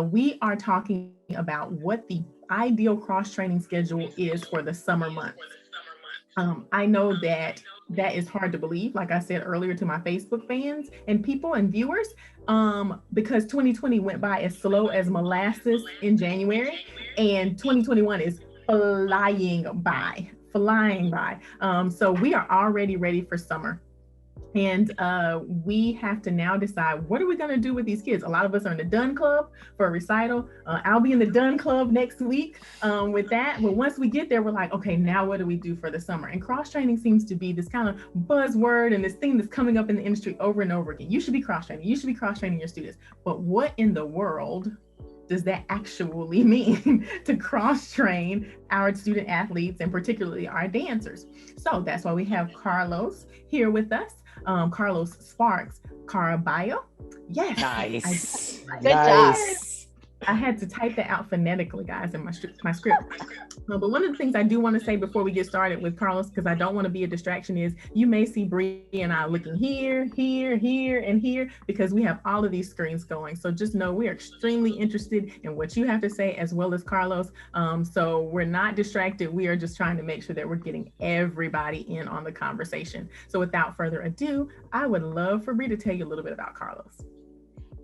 We are talking about what the ideal cross training schedule is for the summer months. I know that that is hard to believe, like I said earlier to my Facebook fans and people and viewers, because 2020 went by as slow as molasses in January, and 2021 is flying by. So we are already ready for summer. And we have to now decide, what are we going to do with these kids? A lot of us are in the Done Club for a recital. I'll be in the Done Club next week with that. But once we get there, we're like, okay, now what do we do for the summer? And cross training seems to be this kind of buzzword and this thing that's coming up in the industry over and over again. You should be cross training. You should be cross training your students. But what in the world does that actually mean to cross train our student athletes and particularly our dancers? So that's why we have Carlos here with us. Carlos Sparks Caraballo. Yes. Nice. Good job. I had to type that out phonetically, guys, in my script. But one of the things I do want to say before we get started with Carlos, because I don't want to be a distraction, is you may see Bree and I looking here, and here, because we have all of these screens going. So just know we are extremely interested in what you have to say, as well as Carlos. So we're not distracted. We are just trying to make sure that we're getting everybody in on the conversation. So without further ado, I would love for Bree to tell you a little bit about Carlos.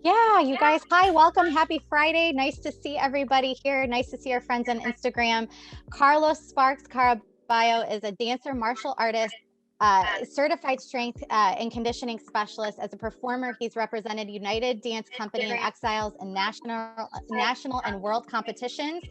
Yeah, you guys, hi, welcome. Happy Friday. Nice to see everybody here. Nice to see our friends on Instagram. Carlos Sparks Caraballo is a dancer, martial artist, certified strength and conditioning specialist. As a performer, he's represented United Dance Company and Exiles in national and world competitions,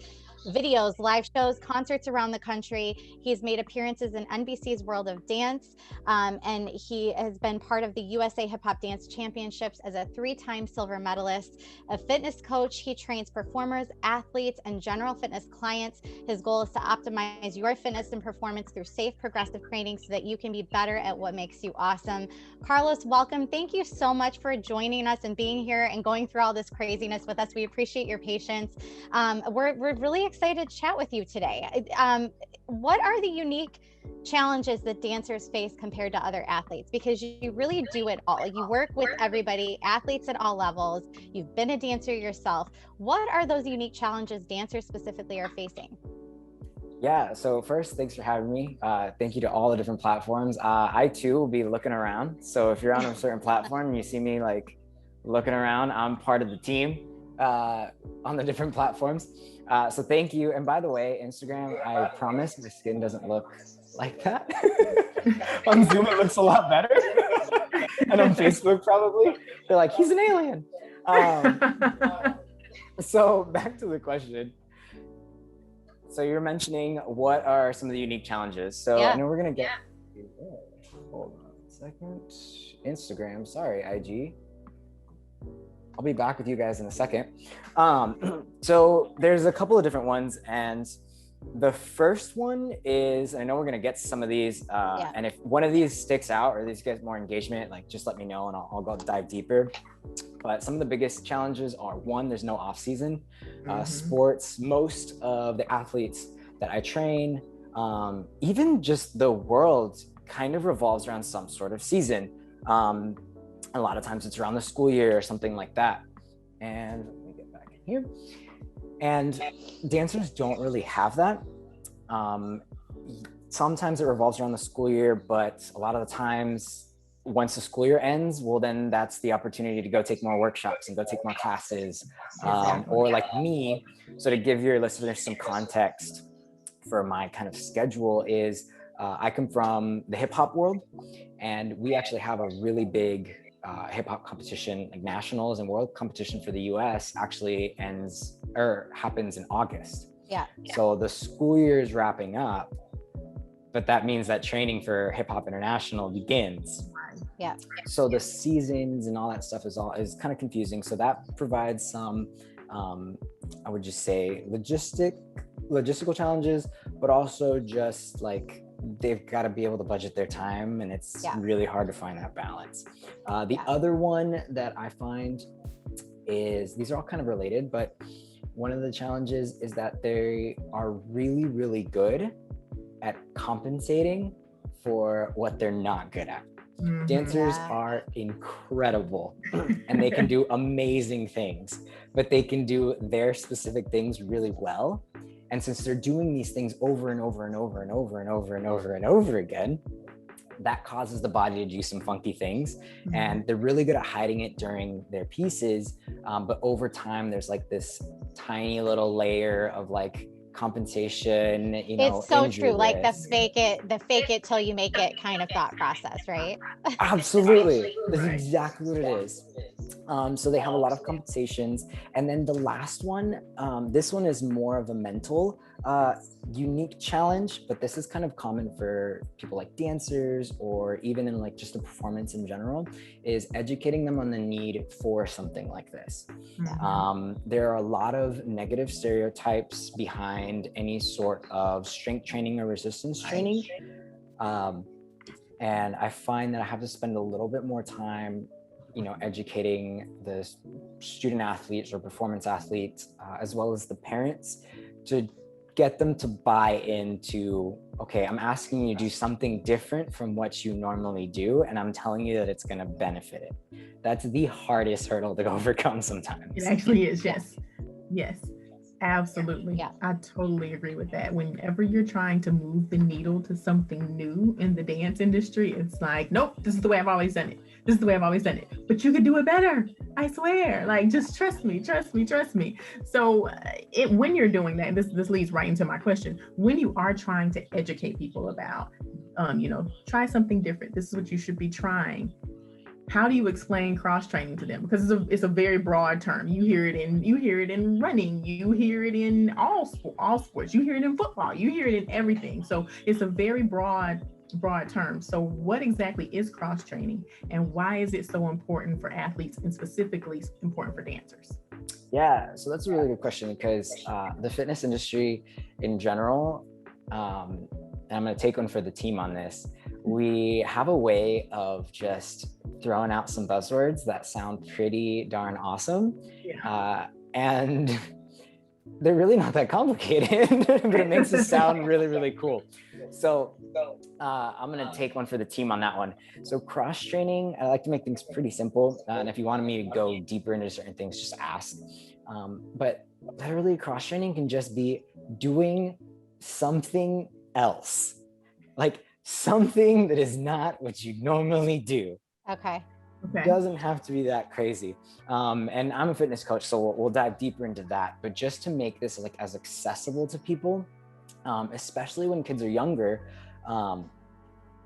videos, live shows, concerts around the country. He's made appearances in NBC's World of Dance, and he has been part of the USA Hip Hop Dance Championships as a 3-time silver medalist. A fitness coach, he trains performers, athletes, and general fitness clients. His goal is to optimize your fitness and performance through safe, progressive training so that you can be better at what makes you awesome. Carlos, welcome. Thank you so much for joining us and being here and going through all this craziness with us. We appreciate your patience. We're really excited to chat with you today. What are the unique challenges that dancers face compared to other athletes? Because you really do it all. You work with everybody, athletes at all levels. You've been a dancer yourself. What are those unique challenges dancers specifically are facing? Yeah, so first, thanks for having me. Thank you to all the different platforms. I too will be looking around. So if you're on a certain platform and you see me like looking around, I'm part of the team on the different platforms. So thank you. And by the way, Instagram, I promise my skin doesn't look like that. On Zoom, it looks a lot better. And on Facebook, probably, they're like, he's an alien. So back to the question. So you're mentioning what are some of the unique challenges. So I know we're going to get, hold on a second. Instagram, sorry, IG. I'll be back with you guys in a second. So there's a couple of different ones. And the first one is, I know we're going to get to some of these. And if one of these sticks out or these get more engagement, like just let me know and I'll go dive deeper. But some of the biggest challenges are, one, there's no off season. Sports, most of the athletes that I train, even just the world kind of revolves around some sort of season. A lot of times it's around the school year or something like that. And let me get back in here. And dancers don't really have that. Sometimes it revolves around the school year, but a lot of the times once the school year ends, well, then that's the opportunity to go take more workshops and go take more classes. Or like me, so to give your listeners some context for my kind of schedule is, I come from the hip hop world, and we actually have a really big hip hop competition, like nationals and world competition for the US actually happens in August. So the school year is wrapping up, but that means that training for Hip Hop International begins. So the seasons and all that stuff is kind of confusing. So that provides some, I would just say logistical challenges, but also just like they've got to be able to budget their time, and it's really hard to find that balance. The other one that I find is, these are all kind of related, but one of the challenges is that they are really, really good at compensating for what they're not good at. Dancers Yeah. are incredible and they can do amazing things, but they can do their specific things really well. And since they're doing these things over and over and over and over and over and over and over again, that causes the body to do some funky things. And they're really good at hiding it during their pieces. But over time, there's like this tiny little layer of like compensation, It's so injury true. Like the risk. fake it till you make it kind of thought process, right? Absolutely. That's exactly what it is. So they have a lot of compensations. And then the last one, this one is more of a mental, unique challenge, but this is kind of common for people like dancers or even in like just the performance in general, is educating them on the need for something like this. There are a lot of negative stereotypes behind any sort of strength training or resistance training. And I find that I have to spend a little bit more time, educating the student athletes or performance athletes, as well as the parents, to get them to buy into, okay, I'm asking you to do something different from what you normally do, and I'm telling you that it's going to benefit it. That's the hardest hurdle to overcome sometimes. It actually is, yes. Absolutely. Yeah. I totally agree with that. Whenever you're trying to move the needle to something new in the dance industry, it's like, nope, this is the way I've always done it. This is the way I've always done it. But you could do it better. I swear. Like, just trust me. So when you're doing that, this leads right into my question. When you are trying to educate people about, try something different. This is what you should be trying. How do you explain cross training to them? Because it's a very broad term. You hear it in running, you hear it in all sports, you hear it in football, you hear it in everything. So it's a very broad term. So what exactly is cross training, and why is it so important for athletes and specifically important for dancers? Yeah, so that's a really good question, because the fitness industry in general, and I'm going to take one for the team on this, we have a way of just throwing out some buzzwords that sound pretty darn awesome. And they're really not that complicated, but it makes it sound really, really cool. So I'm going to take one for the team on that one. So cross training, I like to make things pretty simple. And if you wanted me to go deeper into certain things, just ask. But literally cross training can just be doing something else, like something that is not what you normally do. Okay. It doesn't have to be that crazy. And I'm a fitness coach, so we'll dive deeper into that. But just to make this like as accessible to people, especially when kids are younger,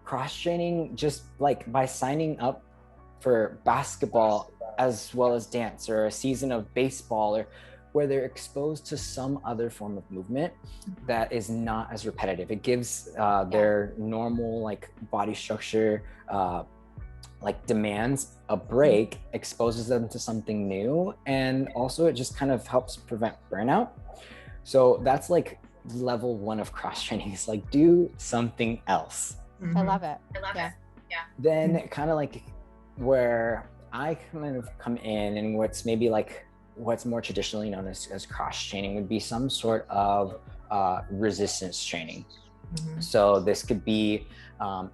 cross training, just like by signing up for basketball as well as dance, or a season of baseball, or where they're exposed to some other form of movement that is not as repetitive. It gives their normal like body structure, like demands a break, exposes them to something new, and also it just kind of helps prevent burnout. So that's like level one of cross training, is like do something else. I love it. Then kind of like where I kind of come in, and what's maybe like what's more traditionally known as cross training would be some sort of resistance training. So this could be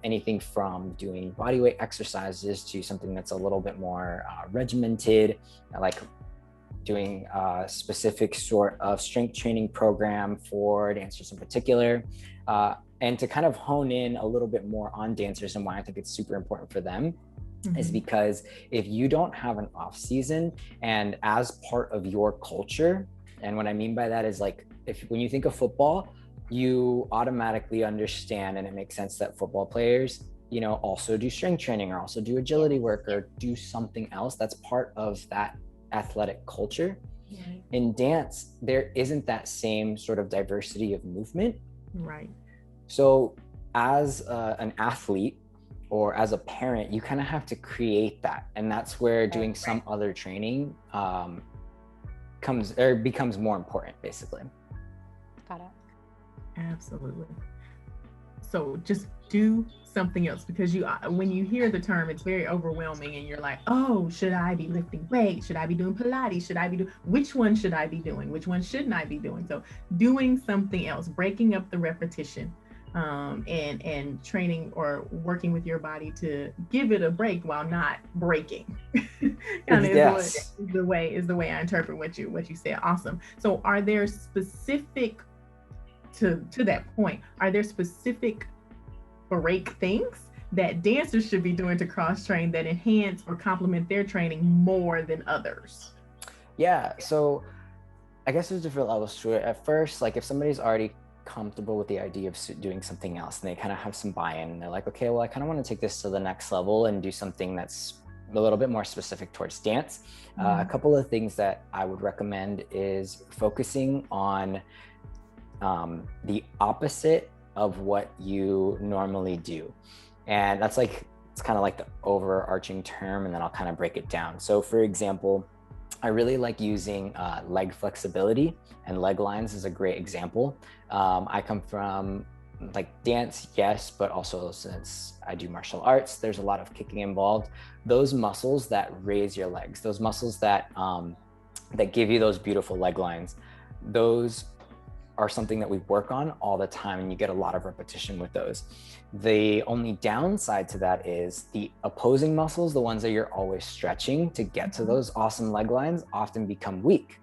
anything from doing bodyweight exercises to something that's a little bit more regimented, like doing a specific sort of strength training program for dancers in particular, and to kind of hone in a little bit more on dancers and why I think it's super important for them. Is because if you don't have an off season, and as part of your culture, and what I mean by that is like, when you think of football, you automatically understand, and it makes sense that football players, also do strength training, or also do agility work, or do something else that's part of that athletic culture. In dance, there isn't that same sort of diversity of movement. Right. So as an athlete, or as a parent, you kind of have to create that. And that's where doing some other training becomes more important, basically. Got it. Absolutely. So just do something else, because when you hear the term, it's very overwhelming, and you're like, oh, should I be lifting weights? Should I be doing Pilates? Which one should I be doing? Which one shouldn't I be doing? So doing something else, breaking up the repetition. and training or working with your body to give it a break while not breaking. Kind of Yes. is the way I interpret what you said. Awesome. So are there specific to that point, are there specific break things that dancers should be doing to cross train that enhance or complement their training more than others? Yeah. So I guess there's different levels to it. At first, like if somebody's already comfortable with the idea of doing something else and they kind of have some buy-in, and they're like, okay, well, I kind of want to take this to the next level and do something that's a little bit more specific towards dance. A couple of things that I would recommend is focusing on the opposite of what you normally do. And that's like, it's kind of like the overarching term, and then I'll kind of break it down. So for example, I really like using leg flexibility, and leg lines is a great example. I come from like dance, yes, but also since I do martial arts, there's a lot of kicking involved. Those muscles that raise your legs, those muscles that that give you those beautiful leg lines, those are something that we work on all the time, and you get a lot of repetition with those. The only downside to that is the opposing muscles, the ones that you're always stretching to get to those awesome leg lines, often become weak.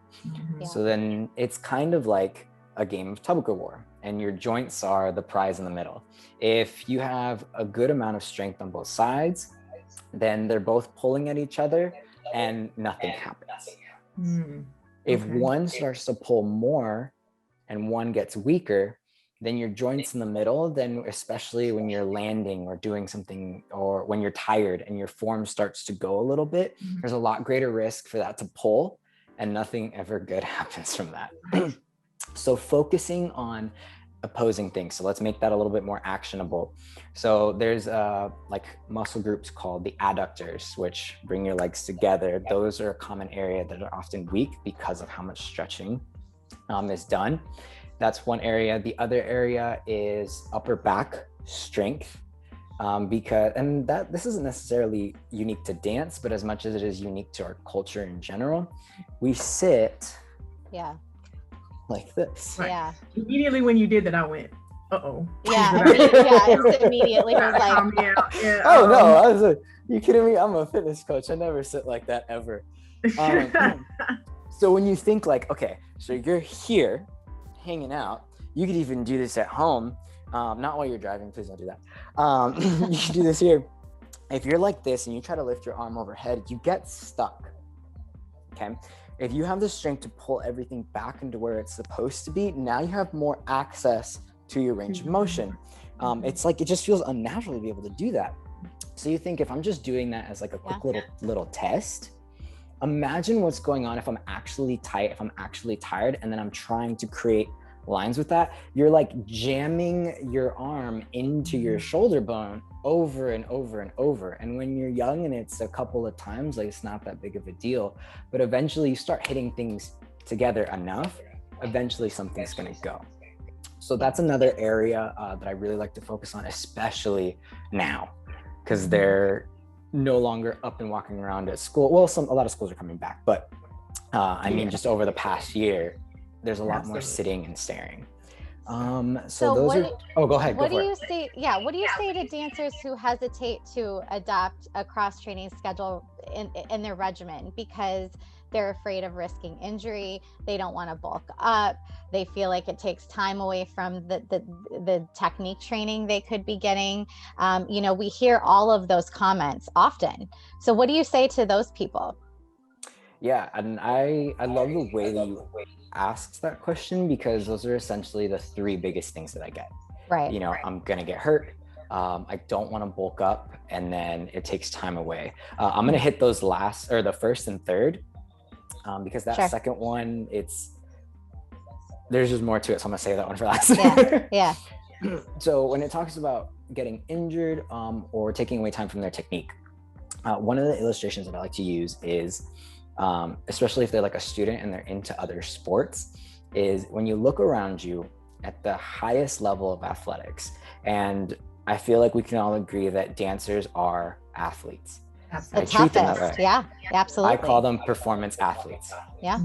Yeah. So then it's kind of like a game of tug of war, and your joints are the prize in the middle. If you have a good amount of strength on both sides, then they're both pulling at each other and nothing happens. If one starts to pull more and one gets weaker, then your joints in the middle, then especially when you're landing or doing something, or when you're tired and your form starts to go a little bit, there's a lot greater risk for that to pull, and nothing ever good happens from that. So focusing on opposing things. So let's make that a little bit more actionable. So there's like muscle groups called the adductors, which bring your legs together. Those are a common area that are often weak because of how much stretching is done. That's one area. The other area is upper back strength, because, and that this isn't necessarily unique to dance, but as much as it is unique to our culture in general, we sit like this. Right. Yeah. Immediately when you did that, I went, uh-oh. Yeah. It immediately was like, Oh no, I was like, you kidding me? I'm a fitness coach. I never sit like that ever. So when you think like, okay, so you're here hanging out, you could even do this at home, not while you're driving, please don't do that. You can do this here. If you're like this and you try to lift your arm overhead, you get stuck, okay? If you have the strength to pull everything back into where it's supposed to be, now you have more access to your range of motion. It's like, it just feels unnatural to be able to do that. So you think, if I'm just doing that as like a quick little test, imagine what's going on if I'm actually tight, if I'm actually tired, and then I'm trying to create lines with that. You're like jamming your arm into your shoulder bone over and over and over. And when you're young and it's a couple of times, like, it's not that big of a deal. But eventually you start hitting things together enough, eventually something's gonna go. So that's another area that I really like to focus on, especially now, because they're no longer up and walking around at school. Well, a lot of schools are coming back, but I mean, just over the past year, there's a lot more sitting and staring. So those are, oh, go ahead. What do you say? Yeah. What do you say to dancers who hesitate to adopt a cross training schedule in their regimen because they're afraid of risking injury? They don't want to bulk up. They feel like it takes time away from the technique training they could be getting. You know, we hear all of those comments often. So what do you say to those people? Yeah, and I love the way that you asked that question, because those are essentially the three biggest things that I get. Right. You know, I'm gonna get hurt. I don't want to bulk up, and then it takes time away. I'm gonna hit those last, or the first and third, because that second one, there's just more to it. So I'm gonna save that one for last. Yeah. So when it talks about getting injured or taking away time from their technique, one of the illustrations that I like to use is, especially if they're like a student and they're into other sports, is when you look around you at the highest level of athletics, and I feel like we can all agree that dancers are athletes. The toughest. Yeah, absolutely. I call them performance athletes. Yeah.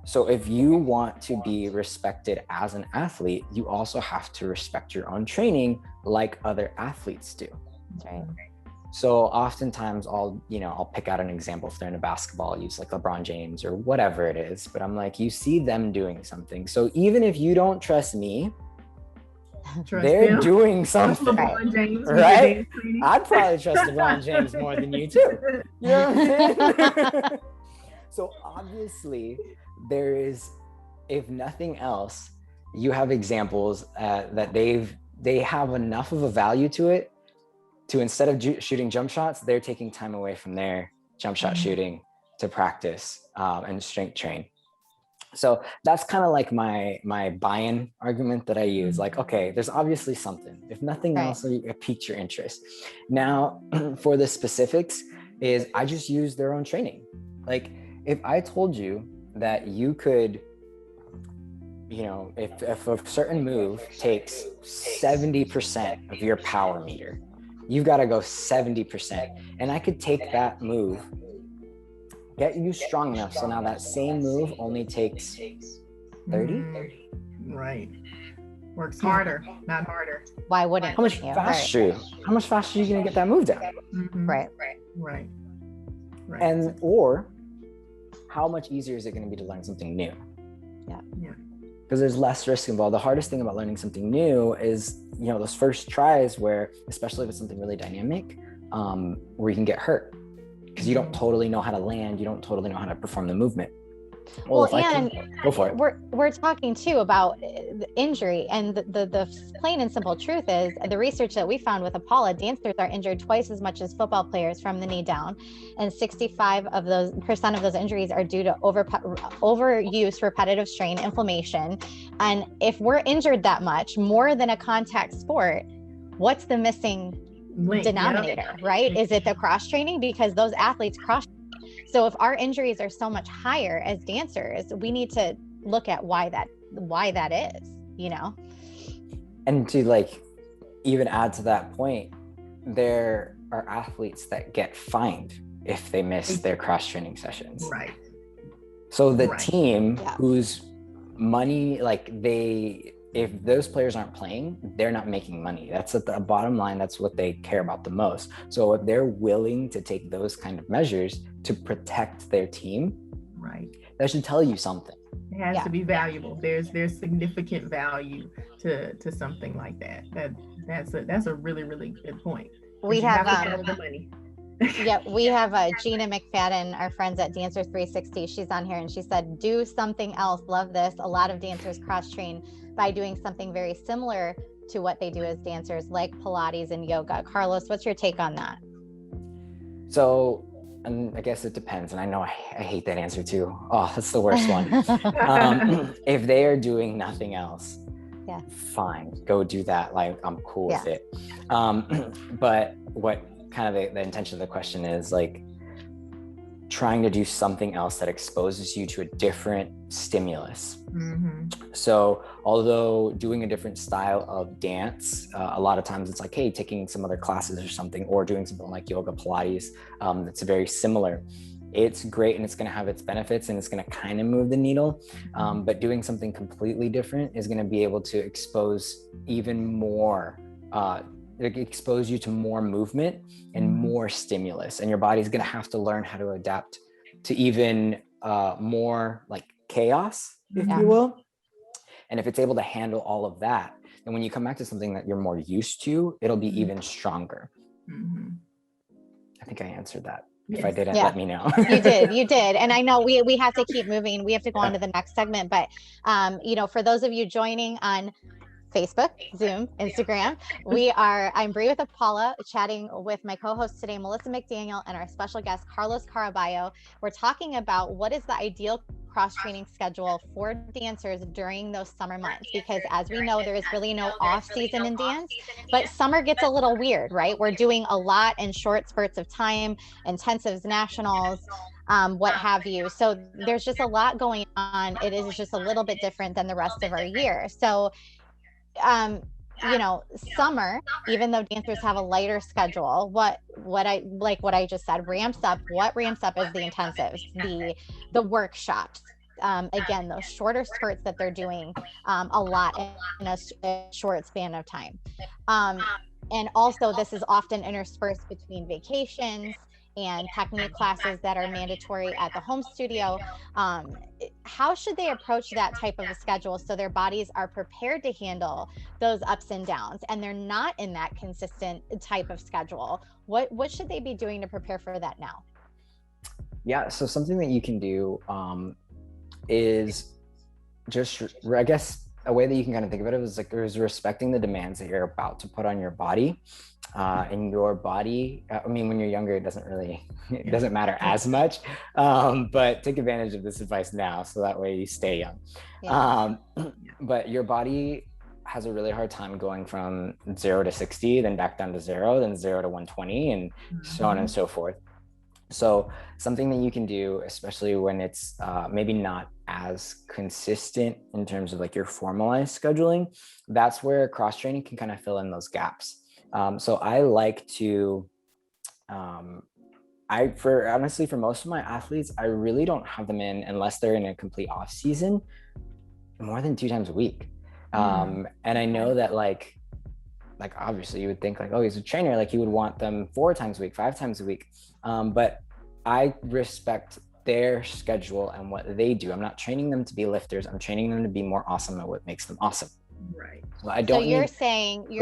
So if you want to be respected as an athlete, you also have to respect your own training like other athletes do. That's right. So oftentimes I'll pick out an example. If they're in a basketball, I'll use like LeBron James or whatever it is, but I'm like, you see them doing something. So even if you don't trust me, they're doing something, right? I'd probably trust LeBron James more than you too. You know what I'm saying? So obviously there is, if nothing else, you have examples that they have enough of a value to it to, instead of shooting jump shots, they're taking time away from their jump shot shooting to practice and strength train. So that's kind of like my buy-in argument that I use. Like, okay, there's obviously something. If nothing else, it piqued your interest. Now, for the specifics, is I just use their own training. Like, if I told you that you could, if a certain move takes 70% of your power meter, you've got to go 70%. And I could take that move, get you strong enough so now that same move only takes 30. Right. Works harder, not harder. Why wouldn't How much faster? How much faster are you going to get that move down? Right. And or how much easier is it going to be to learn something new? Yeah. Because there's less risk involved. The hardest thing about learning something new is, those first tries where, especially if it's something really dynamic, where you can get hurt because you don't totally know how to land. You don't totally know how to perform the movement. Well, and go for it. We're talking too about injury, and the plain and simple truth is the research that we found with Apolla, dancers are injured twice as much as football players from the knee down, and 65% of those injuries are due to overuse, repetitive strain, inflammation. And if we're injured that much, more than a contact sport, what's the missing denominator, right? Is it the cross training? Because those athletes cross. So if our injuries are so much higher as dancers, we need to look at why that is, And to even add to that point, there are athletes that get fined if they miss their cross training sessions. Right. So the team whose money, if those players aren't playing, they're not making money. That's at the bottom line. That's what they care about the most. So if they're willing to take those kind of measures to protect their team, that should tell you something. It has to be valuable. There's significant value to something like that. That's a really, really good point. We have the money. We have Gina McFadden, our friends at Dancer 360. She's on here and she said, do something else. Love this. A lot of dancers cross train by doing something very similar to what they do as dancers, like Pilates and yoga. Carlos, what's your take on that? So, and I guess it depends. And I know I hate that answer too. Oh, that's the worst one. If they are doing nothing else, fine, go do that. I'm cool with it. But what kind of the intention of the question is trying to do something else that exposes you to a different stimulus. So although doing a different style of dance, a lot of times it's hey, taking some other classes or something, or doing something like yoga, Pilates, that's very similar. It's great and it's going to have its benefits and it's going to kind of move the needle. But doing something completely different is going to be able to expose even more, expose you to more movement and more stimulus, and your body's going to have to learn how to adapt to even more chaos, if you will. And if it's able to handle all of that, then when you come back to something that you're more used to, it'll be even stronger. I think I answered that. If I didn't, let me know. You did. And I know we have to keep moving. We have to go on to the next segment. But, for those of you joining on Facebook, Zoom, Instagram, I'm Bree with Apolla, chatting with my co-host today, Melissa McDaniel, and our special guest, Carlos Caraballo. We're talking about what is the ideal cross-training schedule for dancers during those summer months, because as we know, there is really no off-season in dance, but summer gets a little weird, right? We're doing a lot in short spurts of time, intensives, nationals, what have you. So there's just a lot going on. It is just a little bit different than the rest of our year. So summer, even though dancers have a lighter schedule, what I just said ramps up. What ramps up is the intensives, the workshops, again, those shorter spurts that they're doing a lot in a short span of time. And also this is often interspersed between vacations and technique classes that are mandatory at the home studio. How should they approach that type of a schedule so their bodies are prepared to handle those ups and downs and they're not in that consistent type of schedule? What should they be doing to prepare for that now? Yeah, so something that you can do is just, I guess, a way that you can kind of think of it is like there's respecting the demands that you're about to put on your body. And your body, I mean, when you're younger, it doesn't matter as much, but take advantage of this advice now so that way you stay young. Yeah. But your body has a really hard time going from 0 to 60, then back down to 0, then 0 to 120, and so on and so forth. So something that you can do, especially when it's maybe not as consistent in terms of like your formalized scheduling, that's where cross training can kind of fill in those gaps. So I like to, honestly, for most of my athletes, I really don't have them in unless they're in a complete off season more than 2 times a week. And I know that like obviously you would think like, oh, he's a trainer, like he would want them 4 times a week, 5 times a week. But I respect their schedule and what they do. I'm not training them to be lifters. I'm training them to be more awesome at what makes them awesome. Right. So I don't. So you're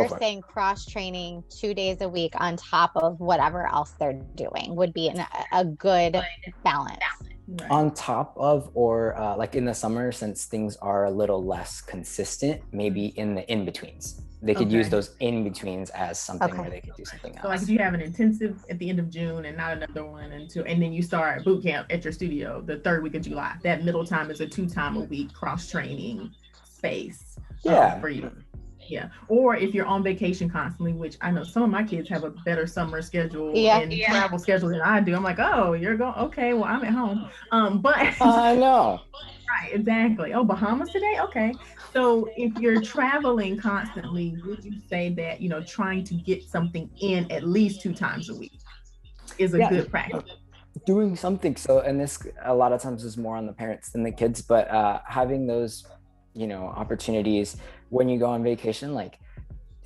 saying cross training 2 days a week on top of whatever else they're doing would be a good balance. Right. On top of, or like in the summer, since things are a little less consistent, maybe in the in-betweens. They could use those in-betweens as something where they could do something else. So like if you have an intensive at the end of June and not another one until, and then you start boot camp at your studio the 3rd week of July, that middle time is a 2 time a week cross training space for you. Yeah. Or if you're on vacation constantly, which I know some of my kids have a better summer schedule and travel schedule than I do. I'm like, oh, you're going, okay, well, I'm at home. But I know. Right, exactly. Oh, Bahamas today? Okay. So if you're traveling constantly, would you say that, trying to get something in at least 2 times a week is a good practice? Doing something. So, and this a lot of times is more on the parents than the kids, but having those, opportunities when you go on vacation, like,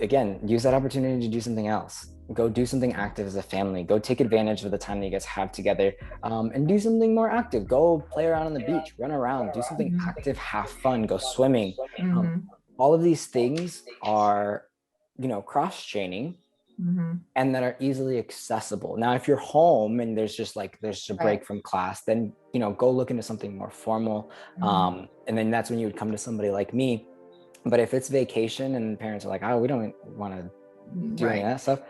again, use that opportunity to do something else. Go do something active as a family. Go take advantage of the time that you guys have together, and do something more active. Go play around on the beach, run around, do something active, have fun, go swimming. All of these things are, cross training and that are easily accessible. Now, if you're home and there's a break from class, then, go look into something more formal. And then that's when you would come to somebody like me. But if it's vacation and parents are like, oh, we don't want to do any of that stuff,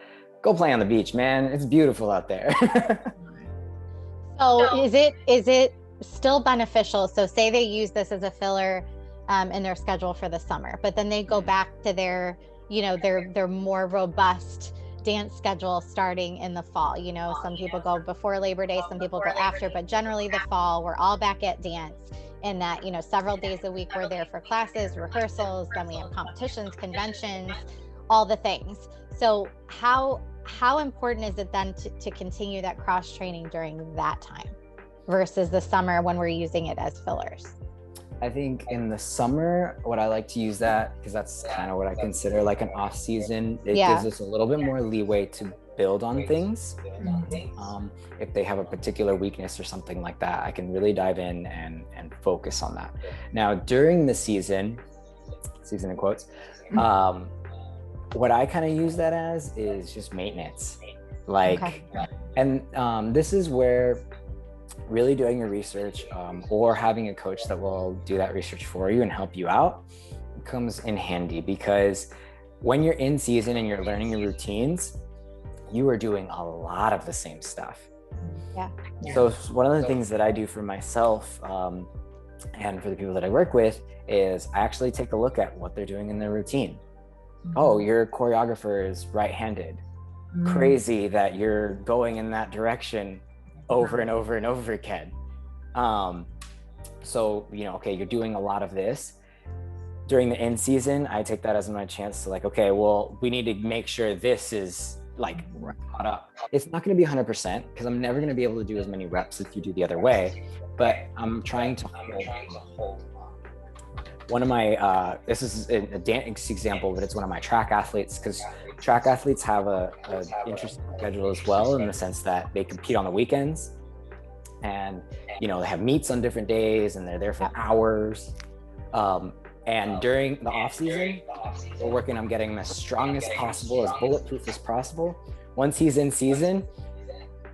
go play on the beach, man. It's beautiful out there. So is it still beneficial? So say they use this as a filler in their schedule for the summer, but then they go back to their, their more robust dance schedule starting in the fall. Some people go before Labor Day, some people go after, but generally the fall, we're all back at dance. In that, several days a week we're there for classes, rehearsals, then we have competitions, conventions, all the things. So how important is it then to continue that cross training during that time versus the summer when we're using it as fillers? I think in the summer, what I like to use that, because that's kind of what I consider like an off season, it gives us a little bit more leeway to build on things. If they have a particular weakness or something like that, I can really dive in and focus on that. Now, during the season in quotes, what I kind of use that as is just maintenance. And this is where really doing your research or having a coach that will do that research for you and help you out comes in handy, because when you're in season and you're learning your routines, you are doing a lot of the same stuff. So one of the things that I do for myself and for the people that I work with is I actually take a look at what they're doing in their routine. Oh, your choreographer is right-handed. Crazy that you're going in that direction over and over and over again. So, okay, you're doing a lot of this. During the in season, I take that as my chance to like, okay, well, we need to make sure this is like caught up. It's not going to be 100% because I'm never going to be able to do as many reps if you do the other way, but I'm trying to hold. One of my, this is a dance example, but it's one of my track athletes, because track athletes have a interesting schedule as well, in the sense that they compete on the weekends, and they have meets on different days, and they're there for hours. And during the off season, we're working on getting him as strong as possible, as bulletproof as possible. Once he's in season,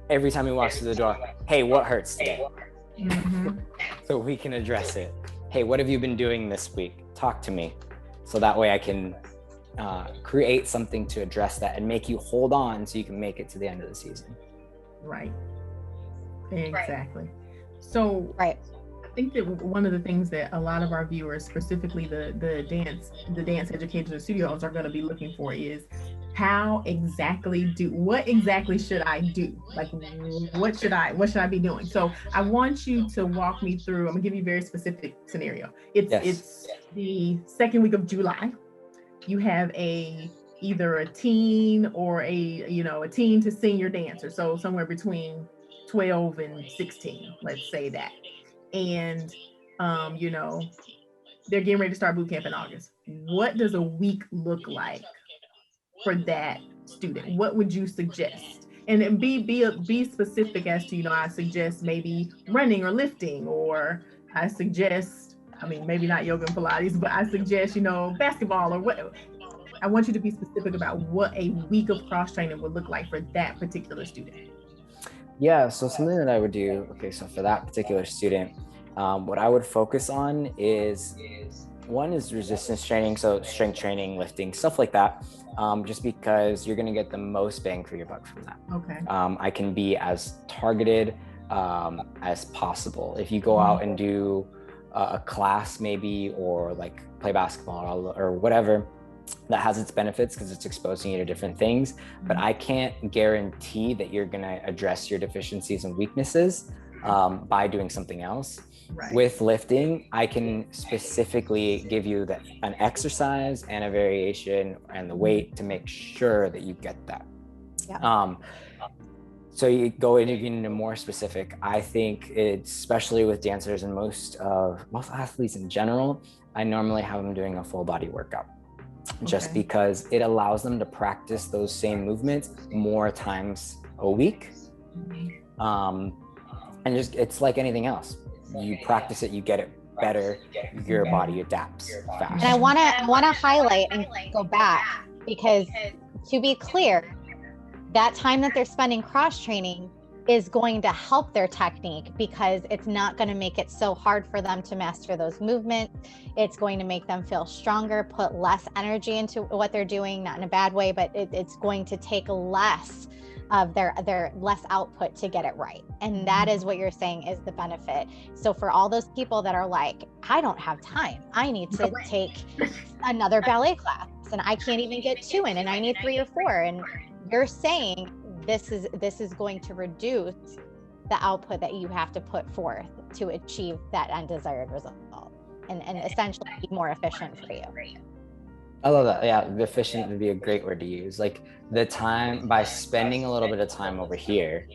every time he walks through the door, hey, what hurts today? Mm-hmm. So we can address it. Hey, what have you been doing this week? Talk to me. So that way I can create something to address that and make you hold on so you can make it to the end of the season. Right. Exactly. So right. I think that one of the things that a lot of our viewers, specifically the dance educators and studios, are going to be looking for is what exactly should I do? Like, what should I be doing? So I want you to walk me through. I'm gonna give you a very specific scenario. It's the second week of July. You have either a teen or a teen to senior dancer. So somewhere between 12 and 16, let's say that. And they're getting ready to start boot camp in August. What does a week look like for that student? What would you suggest? And be specific as to, I suggest maybe running or lifting, or I suggest, maybe not yoga and Pilates, but I suggest, basketball or what. I want you to be specific about what a week of cross training would look like for that particular student. Yeah, so something that I would do, so for that particular student, what I would focus on is, one is resistance training, so strength training, lifting, stuff like that, just because you're going to get the most bang for your buck from that. Okay. I can be as targeted as possible. If you go out and do a class maybe, or like play basketball or whatever, that has its benefits because it's exposing you to different things, but I can't guarantee that you're going to address your deficiencies and weaknesses by doing something else. Right. With lifting, I can specifically give you an exercise and a variation and the weight to make sure that you get that. Yeah. So you go into more specific. I think especially with dancers and most athletes in general, I normally have them doing a full body workout. Just because it allows them to practice those same movements more times a week. And it's like anything else. You practice it, you get it better, your body adapts fast. And I want to highlight and go back, because to be clear, that time that they're spending cross training is going to help their technique, because it's not going to make it so hard for them to master those movements. It's going to make them feel stronger, put less energy into what they're doing, not in a bad way, but it's going to take less of their less output to get it right. And that is what you're saying is the benefit. So for all those people that are like, I don't have time, I need to take another ballet class and I can't even get 2 in, and I need 3 or 4. And you're saying this is going to reduce the output that you have to put forth to achieve that undesired result, and essentially be more efficient for you. I love that. Yeah, efficient would be a great word to use. Like the time, by spending a little bit of time over here,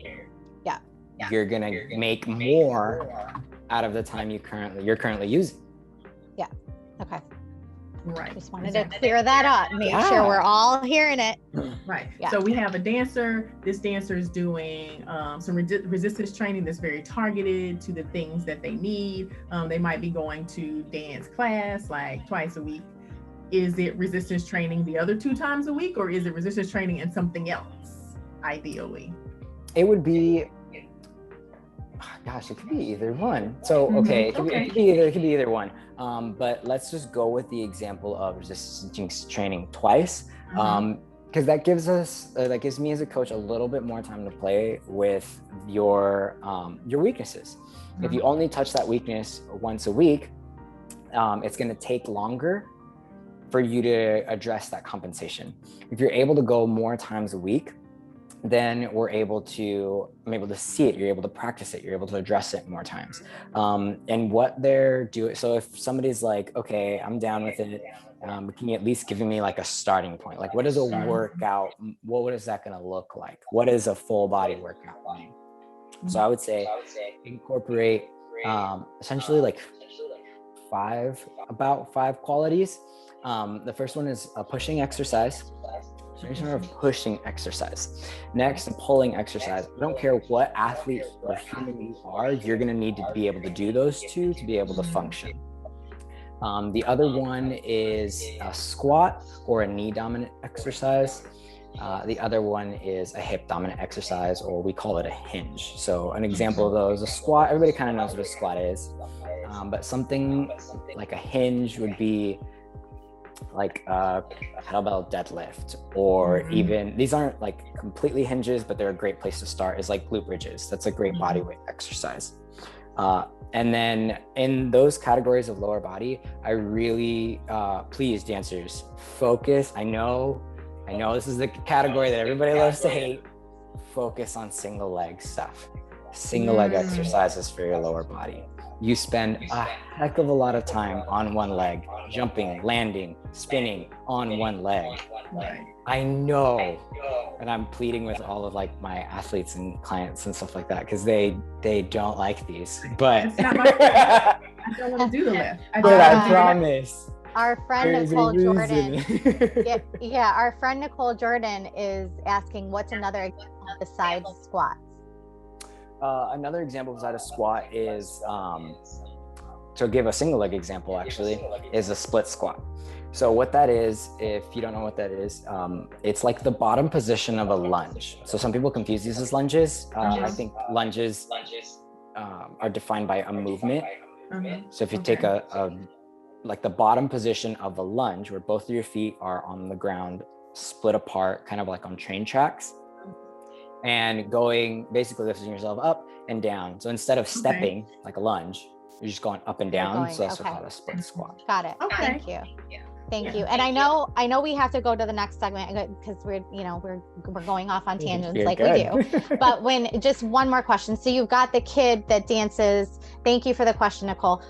you're gonna make more out of the time you're currently using. Yeah. Okay. Right. Just wanted to clear that up, make sure we're all hearing it. Right. Yeah. So we have a dancer. This dancer is doing some resistance training that's very targeted to the things that they need. They might be going to dance class like twice a week. Is it resistance training the other 2 times a week, or is it resistance training and something else, ideally? It would be, it could be either one. So, it could be either one. But let's just go with the example of resistance training twice. Because that gives me as a coach a little bit more time to play with your weaknesses. If you only touch that weakness once a week, it's going to take longer for you to address that compensation. If you're able to go more times a week, then I'm able to see it, you're able to practice it, you're able to address it more times. And what they're doing, so if somebody's like, okay, I'm down with it, can you at least give me like a starting point? Like, what is a workout? What is that going to look like? What is a full body workout mean? So I would say incorporate essentially like about five qualities. The first one is a pushing exercise. So you're sort of pushing exercise. Next, a pulling exercise. I don't care what athlete or human you are, you're going to need to be able to do those two to be able to function. The other one is a squat or a knee dominant exercise. The other one is a hip dominant exercise, or we call it a hinge. So an example of those, a squat, everybody kind of knows what a squat is. But something like a hinge would be like a kettlebell deadlift, or even, these aren't like completely hinges, but they're a great place to start, is like glute bridges. That's a great body weight exercise. And then in those categories of lower body, I really, please dancers, focus. I know this is the category that everybody loves to hate. Focus on single leg stuff. Single leg exercises for your lower body. You spend a heck of a lot of time on one leg, jumping, landing, spinning on one leg. Right. I know, and I'm pleading with all of like my athletes and clients and stuff like that, because they don't like these, but It's not my fault. I don't want to do the lift. I promise. Our friend There's Nicole a reason. Jordan. Yeah, our friend Nicole Jordan is asking, what's another example besides squats? Another example besides a squat is, to give a single leg example actually, is a split squat. So what that is, if you don't know what that is, it's like the bottom position of a lunge. So some people confuse these as lunges. I think lunges are defined by a movement. So if you take like the bottom position of a lunge, where both of your feet are on the ground, split apart, kind of like on train tracks, and going, basically lifting yourself up and down. So instead of stepping like a lunge, you're just going up and down. So that's called a split squat. Got it. Thank you. Thank you. And I know we have to go to the next segment because we're going off on tangents we do. But just one more question. So you've got the kid that dances. Thank you for the question, Nicole.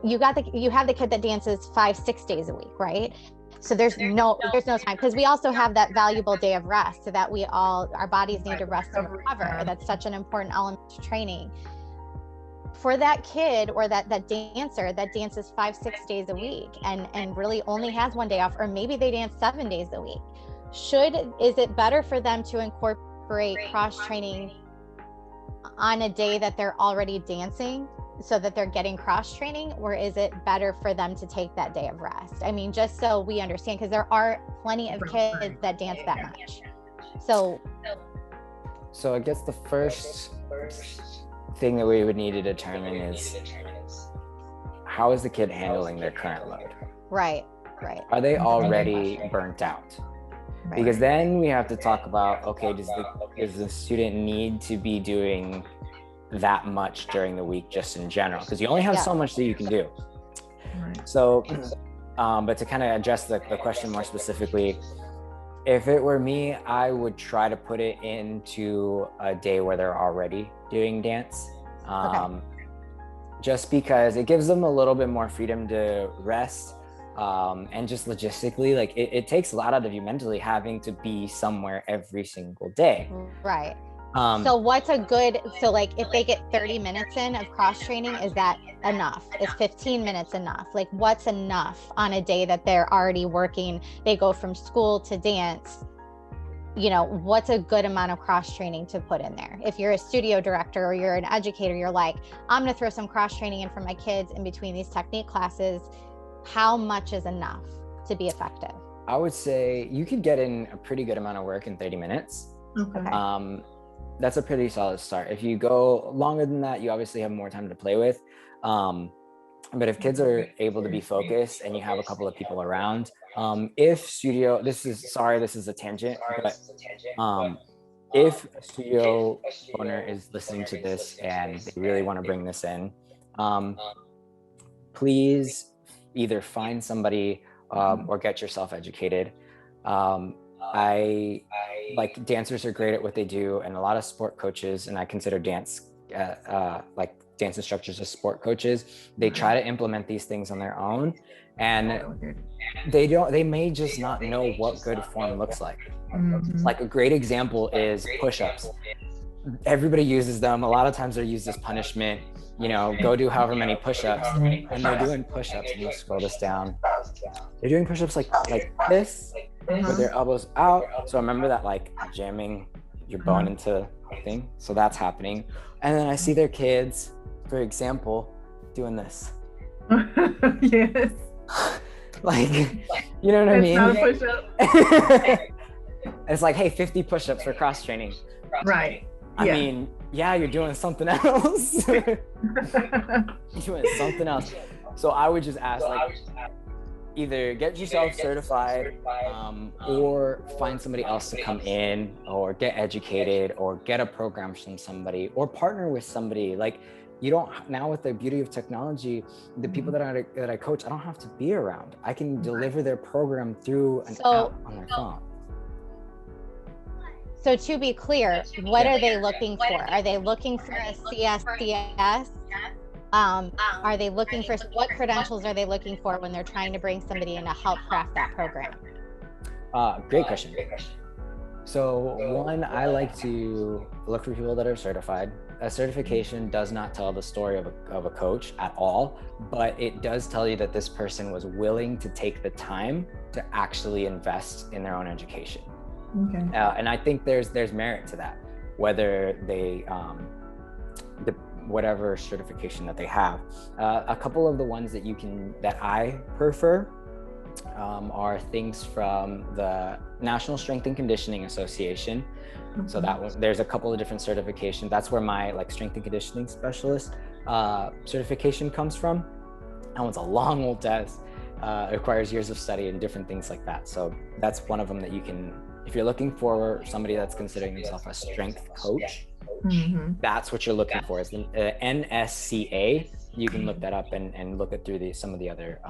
You have the kid that dances 5-6 days a week, right? So there's no time, because we also have that valuable day of rest, so that our bodies need to rest and recover. That's such an important element of training. For that kid or that dancer that dances 5-6 days a week and really only has one day off, or maybe they dance 7 days a week, is it better for them to incorporate cross training on a day that they're already dancing, so that they're getting cross training, or is it better for them to take that day of rest? I mean, just so we understand, because there are plenty of kids that dance that much. So I guess the first thing that we would need to determine is, how is the kid handling their current load? Right. Are they already burnt out? Right. Because then we have to talk about, okay, does the student need to be doing that much during the week just in general? Because you only have so much that you can do. Right. So, but to kind of address the question more specifically, if it were me, I would try to put it into a day where they're already doing dance. Just because it gives them a little bit more freedom to rest. And just logistically, like it takes a lot out of you mentally having to be somewhere every single day. Right. So like if they get 30 minutes in of cross training, is that enough? Is 15 minutes enough? Like, what's enough on a day that they're already working? They go from school to dance. What's a good amount of cross training to put in there? If you're a studio director or you're an educator, you're like, I'm going to throw some cross training in for my kids in between these technique classes. How much is enough to be effective? I would say you could get in a pretty good amount of work in 30 minutes. Okay. That's a pretty solid start. If you go longer than that, you obviously have more time to play with. But if kids are able to be focused and you have a couple of people around, this is a tangent, but if a studio owner is listening to this and they really want to bring this in, please either find somebody or get yourself educated. I like dancers are great at what they do, and a lot of sport coaches, and I consider dance like dance instructors as sport coaches, they try to implement these things on their own, and they may just not know what good form looks like. Like a great example is push-ups. Everybody uses them. A lot of times they're used as punishment. You know, go do however many push-ups, and they're doing push-ups. I'm gonna scroll this down. They're doing push-ups like this, with their elbows out. So remember that, like jamming your bone into a thing. So that's happening. And then I see their kids, for example, doing this. Yes. Like, you know what I mean? Not a push-up. It's like, hey, 50 push-ups for cross training. Right. I mean, yeah, you're doing something else. You're doing something else. So I would just ask, like, either get yourself certified, or find somebody else to come in, or get educated, or get a program from somebody, or partner with somebody. Like, you don't, now with the beauty of technology, the people that I coach, I don't have to be around. I can deliver their program through an app on their phone. So to be clear, what are they looking for? Are they looking for a CSCS? Are they looking for, what credentials are they looking for when they're trying to bring somebody in to help craft that program? Great question. So one, I like to look for people that are certified. A certification does not tell the story of a coach at all, but it does tell you that this person was willing to take the time to actually invest in their own education. Okay. And I think there's merit to that, whether they, whatever certification that they have. A couple of the ones that I prefer are things from the National Strength and Conditioning Association. So that one, there's a couple of different certifications. That's where my like strength and conditioning specialist certification comes from. That one's a long old test. It requires years of study and different things like that. So that's one of them that you can, if you're looking for somebody that's considering themselves a strength coach, that's what you're looking for, is the NSCA. You can look that up and look it through some of the other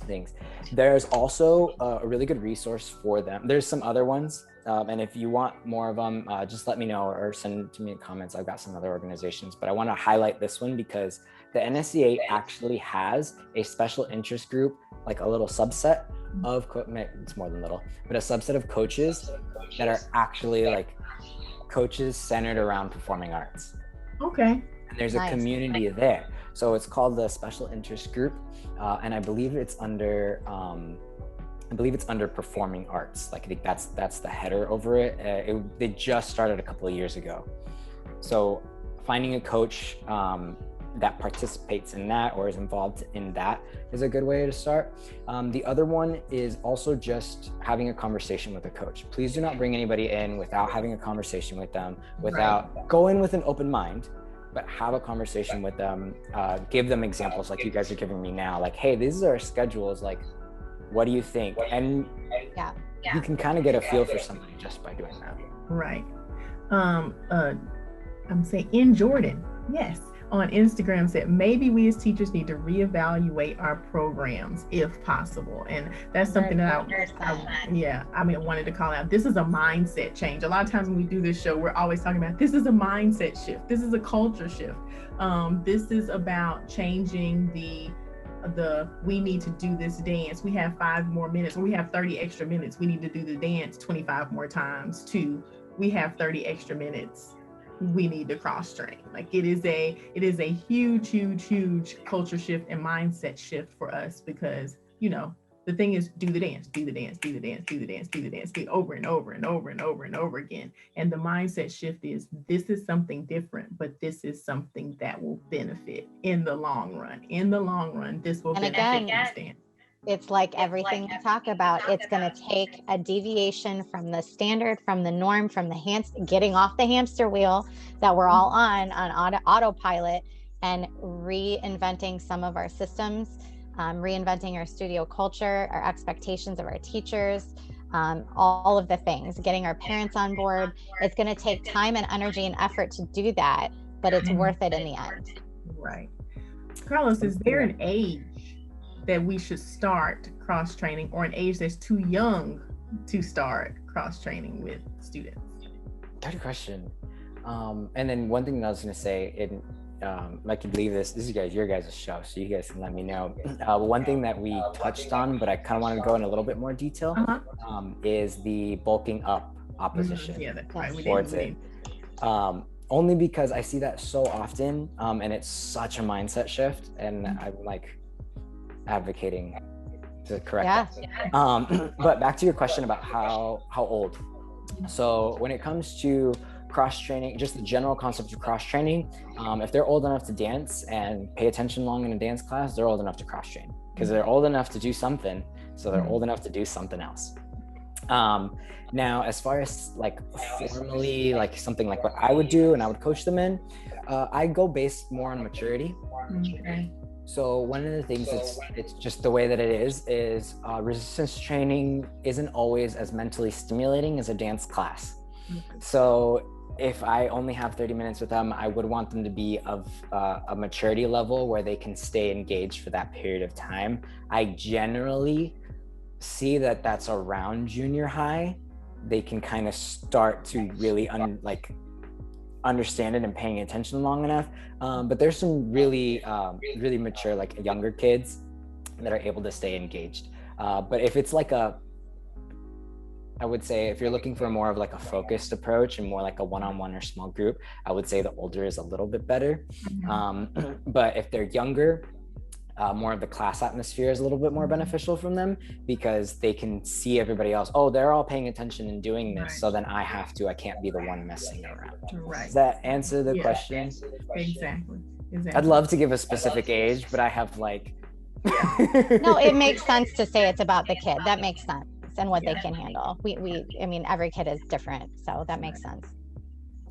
things. There's also a really good resource for them. There's some other ones, and if you want more of them, just let me know or send to me in comments. I've got some other organizations, but I want to highlight this one because the NSCA actually has a special interest group, like a little subset of, it's more than little, but a subset of coaches that are actually like coaches centered around performing arts. Okay. And there's a community there. So it's called the Special Interest Group, and I believe it's under performing arts. Like I think that's the header over it. They just started a couple of years ago. So finding a coach that participates in that or is involved in that is a good way to start. The other one is also just having a conversation with a coach. Please do not bring anybody in without having a conversation with them, without go in with an open mind, but have a conversation with them. Give them examples like you guys are giving me now, like, hey, these are our schedules, like, what do you think? And you can kind of get a feel for somebody just by doing that. Right. I'm saying in Jordan, yes, on Instagram said maybe we as teachers need to reevaluate our programs if possible, and that's something that I wanted to call out. This is a mindset change. A lot of times when we do this show, we're always talking about this is a mindset shift, this is a culture shift, this is about changing the we need to do this dance, we have 5 more minutes, or we have 30 extra minutes, we need to do the dance 25 more times, to we have 30 extra minutes, we need to cross train. Like it is a huge culture shift and mindset shift for us, because the thing is, do the dance over and over again. And the mindset shift is, this is something different, but this is something that will benefit in the long run. This will benefit this dance. It's like everything we talk about, it's going to take a deviation from the standard, from the norm, from the getting off the hamster wheel that we're all on autopilot, and reinventing some of our systems, reinventing our studio culture, our expectations of our teachers, all of the things, getting our parents on board. It's going to take time and energy and effort to do that, but it's worth it in the end. Right. Carlos, is there an age that we should start cross training, or an age that's too young to start cross training with students? Good question. And then one thing that I was going to say, I could leave this is your guys' show, so you guys can let me know. One thing that we touched on, but I kind of wanted to go in a little bit more detail, is the bulking up opposition. Yeah, that's right. Towards it. Only because I see that so often, and it's such a mindset shift, and I'm like advocating to correct that. But back to your question about how old. So when it comes to cross training, just the general concept of cross training, if they're old enough to dance and pay attention long in a dance class, they're old enough to cross train because they're old enough to do something, so they're old enough to do something else. Now, as far as like formally, like something like what I would do and I would coach them in, I go based more on maturity. So one of the things it's just the way that it is resistance training isn't always as mentally stimulating as a dance class. So if I only have 30 minutes with them, I would want them to be of a maturity level where they can stay engaged for that period of time. I generally see that that's around junior high. They can kind of start to really understand it and paying attention long enough. But there's some really mature, like younger kids that are able to stay engaged. But if it's like I would say if you're looking for more of like a focused approach and more like a one-on-one or small group, I would say the older is a little bit better. But if they're younger, more of the class atmosphere is a little bit more beneficial from them because they can see everybody else. Oh, they're all paying attention and doing this. So then I can't be the one messing around. Does that answer the question? Exactly. I'd love to give a specific age, but I have like. No, it makes sense to say it's about the kid. That makes sense. And what they can handle. I mean, every kid is different. So that makes sense.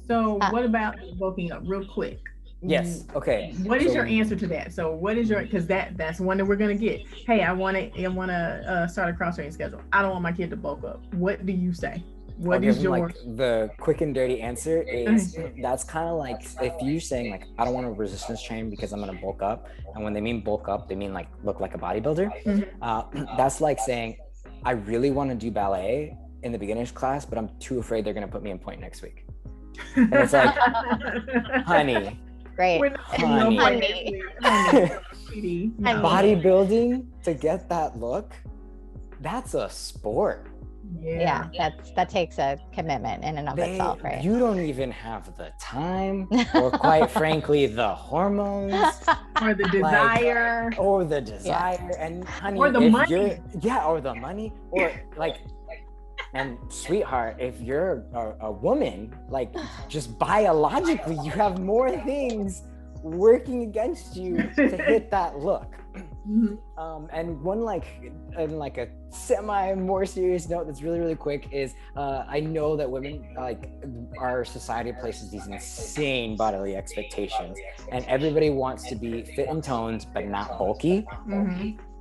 So what about bulking up real quick? Yes. Okay. What is your answer to that? So what is your, because that's one that we're going to get. Hey, I want to start a cross training schedule. I don't want my kid to bulk up. What do you say? What is your like the quick and dirty answer is that's kind of like if you're saying like I don't want to resistance train because I'm going to bulk up, and when they mean bulk up, they mean like look like a bodybuilder. That's like saying I really want to do ballet in the beginner's class, but I'm too afraid they're going to put me in point next week. And it's like, honey. Great. Honey. Bodybuilding to get that look, that's a sport. Yeah, that takes a commitment in and of itself, right? You don't even have the time or quite frankly the hormones or the desire and honey, or the money or the money or like and sweetheart, if you're a woman, like just biologically you have more things working against you to hit that look. And one like a semi more serious note that's really, really quick is I know that women, like our society places these insane bodily expectations and everybody wants to be fit and toned but not bulky.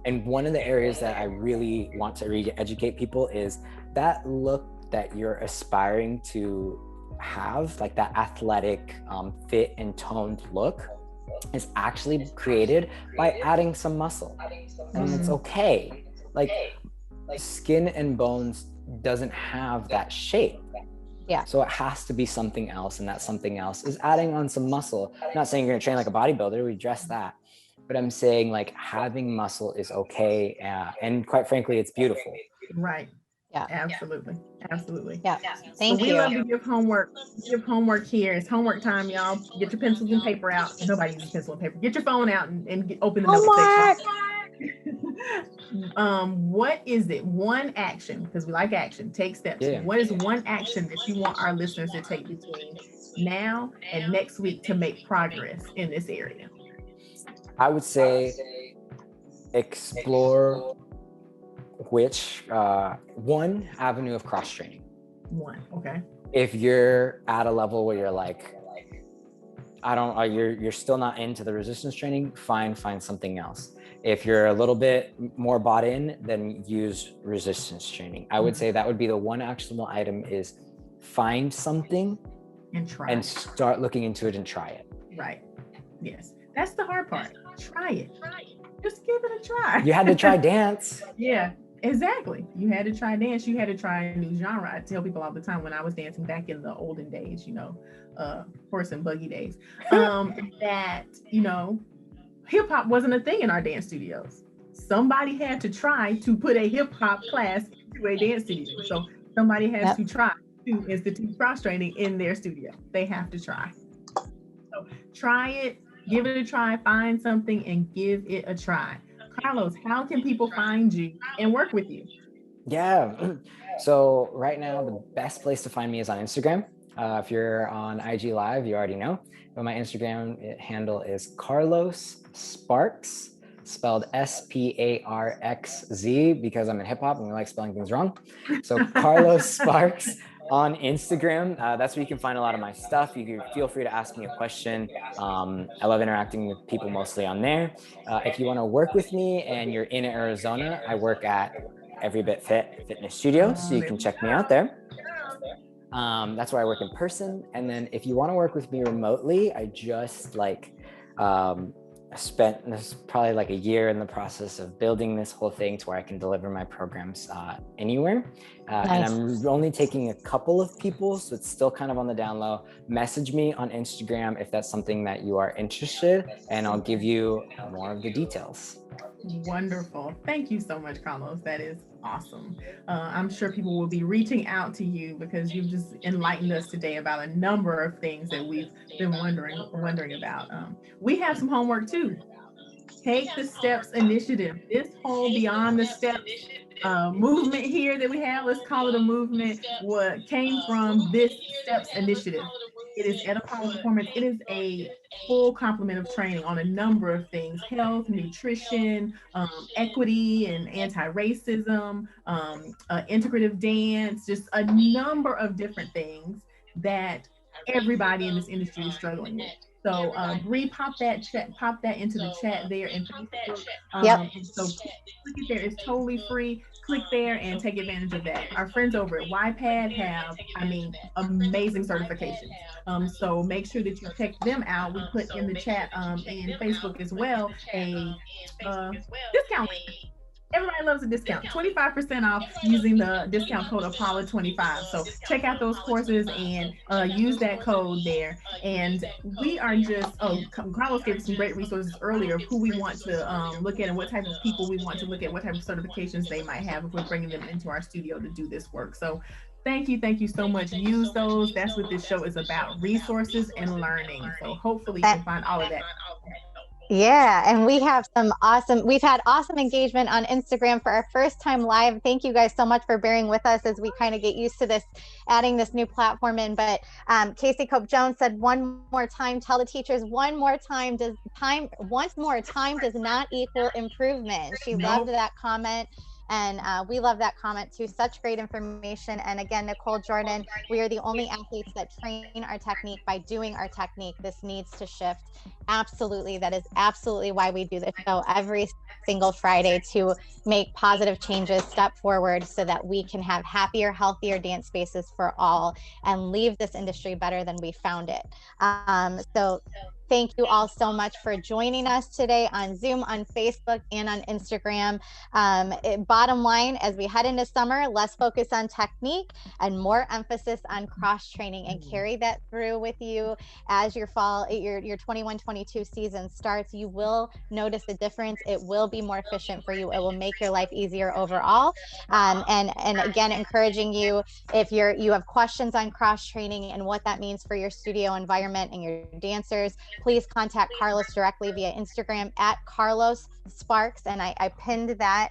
And one of the areas that I really want to re-educate people is that look that you're aspiring to have, like that athletic, fit and toned look, is actually created by adding some muscle. And it's okay. Like skin and bones doesn't have that shape. Yeah. So it has to be something else, and that something else is adding on some muscle. I'm not saying you're gonna train like a bodybuilder, we address that. But I'm saying like having muscle is okay, and quite frankly, it's beautiful. Right. Yeah. Absolutely. Yeah. Thank you. We love to give homework. Give here. It's homework time, y'all. Get your pencils and paper out. Nobody uses pencil and paper. Get your phone out and open the notes section. What is it? One action, because we like action. Take steps. Yeah. What is one action that you want our listeners to take between now and next week to make progress in this area? I would say explore which one avenue of cross training. One, okay. If you're at a level where you're like, you're still not into the resistance training, find something else. If you're a little bit more bought in, then use resistance training. I would say that would be the one actionable item is find something and start looking into it and try it. Right. Yes. That's the hard part. Try it. Just give it a try. You had to try dance. Yeah. Exactly. You had to try dance. You had to try a new genre. I tell people all the time when I was dancing back in the olden days, horse and buggy days, that, hip hop wasn't a thing in our dance studios. Somebody had to try to put a hip hop class into a dance studio. So somebody has Yep. to try to institute cross training in their studio. They have to try. So try it, give it a try, find something and give it a try. Carlos, how can people find you and work with you? Yeah. So right now, the best place to find me is on Instagram. If you're on IG Live, you already know. But my Instagram handle is Carlos Sparks, spelled SPARXZ, because I'm in hip hop and we like spelling things wrong. So Carlos Sparks on Instagram. That's where you can find a lot of my stuff. You can feel free to ask me a question. I love interacting with people mostly on there. If you want to work with me and you're in Arizona, I work at Every Bit Fit Fitness Studio, so you can check me out there. That's where I work in person. And then if you want to work with me remotely, I just spent this probably like a year in the process of building this whole thing to where I can deliver my programs anywhere. Nice. And I'm only taking a couple of people, so it's still kind of on the down low. Message me on Instagram if that's something that you are interested, and I'll give you more of the details. Wonderful. Thank you so much, Carlos. That is awesome. I'm sure people will be reaching out to you because you've just enlightened us today about a number of things that we've been wondering about. We have some homework too. Take the Steps initiative. This whole Beyond the Steps movement here that we have, let's call it a movement, what came from this Steps initiative. It is at Apolla Performance. It is a full complement of training on a number of things: health, nutrition, equity and anti-racism, integrative dance, just a number of different things that everybody in this industry is struggling with. So Bree, pop that into the chat there in Facebook. Yep. And so click it there. It's totally free. Click there and take advantage of that. Our friends over at YPAD have, amazing certifications. So make sure that you check them out. We put in the chat and Facebook as well a discount link. Everybody loves a discount. 25% off using the discount code Apollo25. So check out those courses and use that code there. And we are just, Carlos gave us some great resources earlier of who we want to look at and what type of people we want to look at, what type of certifications they might have if we're bringing them into our studio to do this work. So thank you so much. Use those. That's what this show is about: resources and learning. So hopefully you can find all of that. Yeah, and we've had awesome engagement on Instagram for our first time live. Thank you guys so much for bearing with us as we kind of get used to this, adding this new platform in. But Casey Cope Jones said, one more time, tell the teachers once more time does not equal improvement. She loved that comment. And we love that comment too. Such great information. And again, Nicole Jordan, we are the only athletes that train our technique by doing our technique. This needs to shift. Absolutely. That is absolutely why we do this show every single Friday, to make positive changes, step forward so that we can have happier, healthier dance spaces for all and leave this industry better than we found it. So thank you all so much for joining us today on Zoom, on Facebook, and on Instagram. Bottom line, as we head into summer, less focus on technique and more emphasis on cross training, and carry that through with you as your 21-22 season starts. You will notice a difference. It will be more efficient for you. It will make your life easier overall. And again, encouraging you, if you have questions on cross training and what that means for your studio environment and your dancers, please contact Carlos directly via Instagram at Carlos Sparks. And I pinned that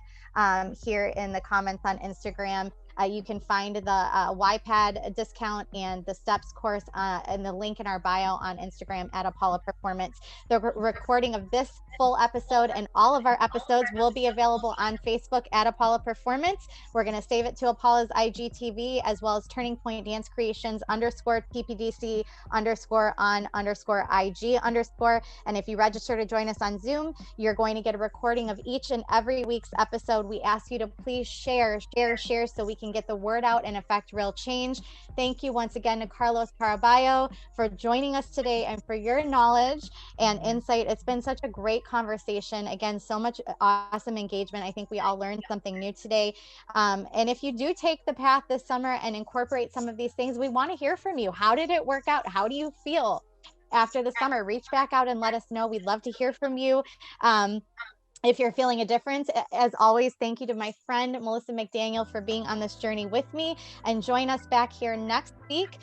here in the comments on Instagram. You can find the YPAD discount and the steps course and the link in our bio on Instagram at Apolla Performance. The recording of this full episode and all of our episodes will be available on Facebook at Apolla Performance. We're going to save it to Apolla's IGTV, as well as Turning Point Dance Creations _PPDC _on_IG_. And if you register to join us on Zoom, you're going to get a recording of each and every week's episode. We ask you to please share so we can can get the word out and affect real change. Thank you once again to Carlos Caraballo for joining us today and for your knowledge and insight. It's been such a great conversation. Again, so much awesome engagement. I think we all learned something new today. And if you do take the path this summer and incorporate some of these things, we want to hear from you. How did it work out? How do you feel after the summer? Reach back out and let us know. We'd love to hear from you. If you're feeling a difference, as always, thank you to my friend, Melissa McDaniel, for being on this journey with me. And join us back here next week,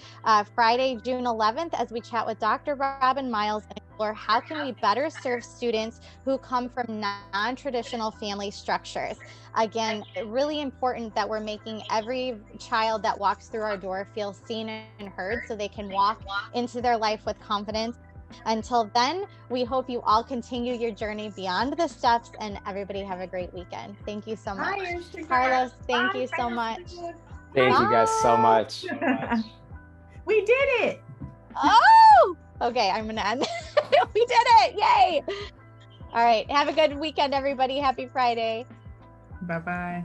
Friday, June 11th, as we chat with Dr. Robin Miles and explore how can we better serve students who come from non-traditional family structures. Again, really important that we're making every child that walks through our door feel seen and heard so they can walk into their life with confidence. Until then, we hope you all continue your journey beyond the steps, and everybody have a great weekend. Thank you so much. Carlos, thank you so much. Thank you guys so much. We did it. Oh, okay. I'm going to end. We did it. Yay. All right. Have a good weekend, everybody. Happy Friday. Bye-bye.